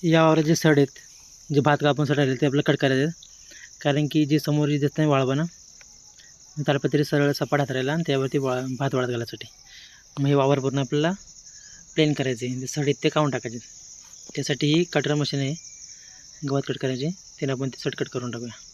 यावर जे सड आहेत, जे भात कापून सड राहिले ते आपल्याला कट करायचे आहेत. कारण की जे समोर दिसत नाही वाळवणं, ताडपत्री सरळ सपाट हातरायला आणि त्यावरती भात वाळत घालायसाठी. मग हे वावर पूर्ण आपल्याला प्लेन करायचे, ते सड आहेत ते काढून टाकायचे. त्यासाठी ही कटर मशीन आहे गवत कट करायची, त्याला आपण ते सड कट करून टाकूया.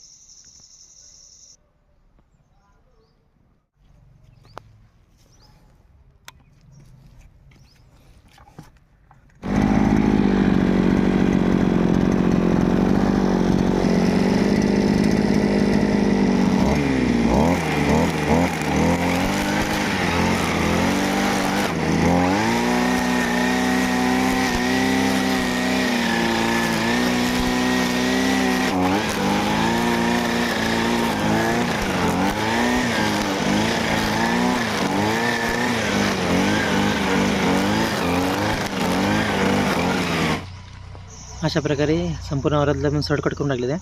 अशा प्रकारे संपूर्ण वावरातलं आपण सड कट करून टाकलेलं आहे.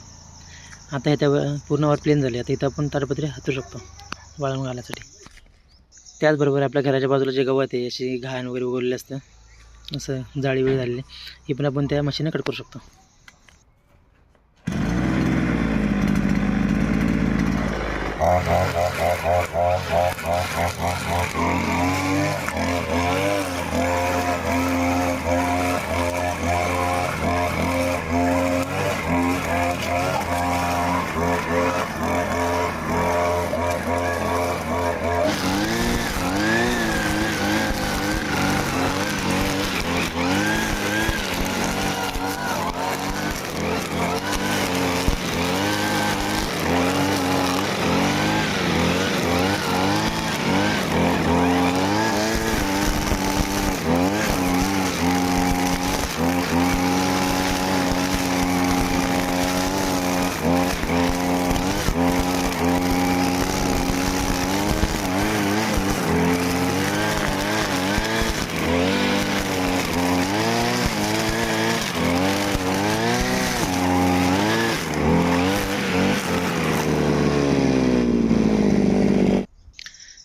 आता हे त्या पूर्ण वावर प्लेन झाले. आता इथं आपण ताडपत्री हातरू शकतो वाळवून घालायसाठी. त्याचबरोबर आपल्या घराच्या बाजूला जे गवत आहे, अशी घाण वगैरे उगवलेली असतं, असं जाळी वेळी झालेली, ही पण आपण त्या मशीनने कट करू शकतो.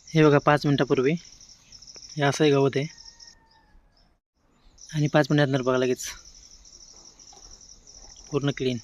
हे बघा 5 मिनटापूर्वी हे असंही गवत आहे आणि 5 मिनिटांनंतर बघा लगेच पूर्ण क्लीन.